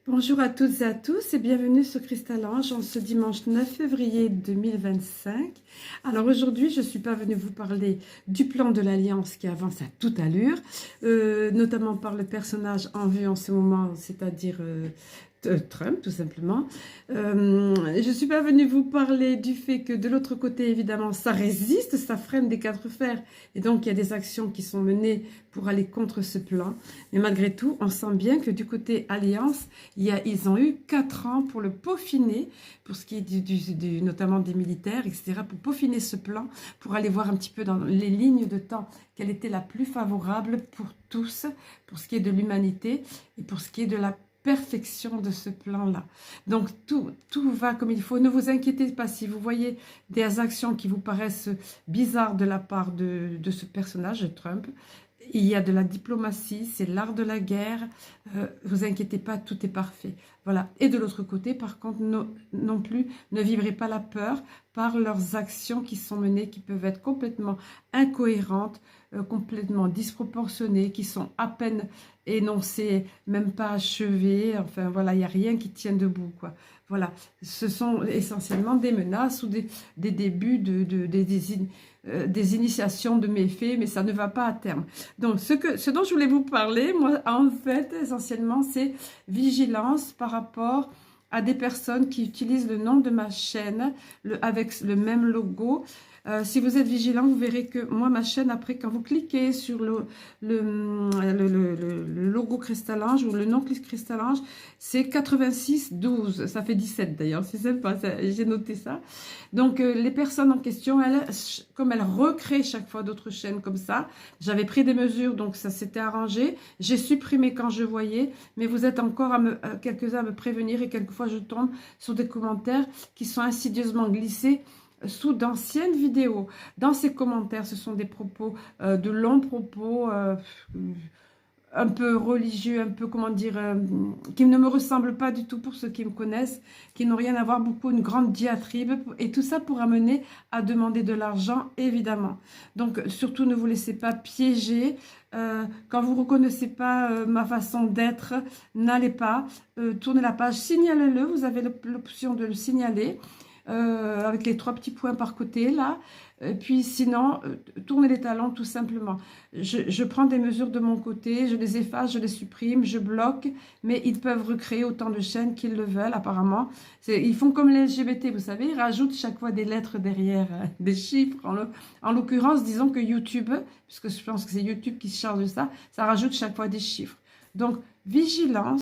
Bonjour à toutes et à tous et bienvenue sur Cristal Ange en ce dimanche 9 février 2025. Alors aujourd'hui, je ne suis pas venue vous parler du plan de l'Alliance qui avance à toute allure, notamment par le personnage en vue en ce moment, c'est-à-dire Trump tout simplement. Je ne suis pas venue vous parler du fait que de l'autre côté, évidemment, ça résiste, ça freine des quatre fers et donc il y a des actions qui sont menées pour aller contre ce plan. Mais malgré tout, on sent bien que du côté Alliance, ils ont eu 4 ans pour le peaufiner, pour ce qui est notamment des militaires, etc., pour peaufiner ce plan, pour aller voir un petit peu dans les lignes de temps quelle était la plus favorable pour tous, pour ce qui est de l'humanité et pour ce qui est de la perfection de ce plan-là. Donc tout va comme il faut. Ne vous inquiétez pas si vous voyez des actions qui vous paraissent bizarres de la part de ce personnage, Trump. Il y a de la diplomatie, c'est l'art de la guerre. Vous inquiétez pas, tout est parfait. Voilà. Et de l'autre côté, par contre, non plus, ne vivrez pas la peur par leurs actions qui sont menées, qui peuvent être complètement incohérentes, complètement disproportionnées, qui sont à peine énoncées, même pas achevées. Enfin voilà, il n'y a rien qui tient debout, quoi. Voilà. Ce sont essentiellement des menaces ou des débuts des initiations de méfaits, mais ça ne va pas à terme. Donc, ce dont je voulais vous parler, moi, en fait, essentiellement, c'est vigilance par rapport à des personnes qui utilisent le nom de ma chaîne avec le même logo. Si vous êtes vigilant, vous verrez que moi, ma chaîne, après, quand vous cliquez sur le logo Cristal Ange ou le nom Cristal Ange, c'est 8612. Ça fait 17 d'ailleurs, c'est sympa, j'ai noté ça. Donc, les personnes en question, comme elles recréent chaque fois d'autres chaînes comme ça, j'avais pris des mesures, donc ça s'était arrangé. J'ai supprimé quand je voyais, mais vous êtes encore quelques-uns à me prévenir et quelquefois je tombe sur des commentaires qui sont insidieusement glissés sous d'anciennes vidéos. Dans ces commentaires, ce sont des propos, de longs propos, un peu religieux, un peu, comment dire, qui ne me ressemblent pas du tout pour ceux qui me connaissent, qui n'ont rien à voir, beaucoup, une grande diatribe, et tout ça pour amener à demander de l'argent, évidemment. Donc, surtout, ne vous laissez pas piéger. Quand vous ne reconnaissez pas ma façon d'être, n'allez pas, tournez la page, signalez-le, vous avez l'option de le signaler, avec les 3 petits points par côté, là. Puis sinon, tournez les talons tout simplement. Je prends des mesures de mon côté, je les efface, je les supprime, je bloque, mais ils peuvent recréer autant de chaînes qu'ils le veulent apparemment. Ils font comme les LGBT, vous savez, ils rajoutent chaque fois des lettres derrière, des chiffres. En l'occurrence, disons que YouTube, puisque je pense que c'est YouTube qui se charge de ça, ça rajoute chaque fois des chiffres. Donc, vigilance.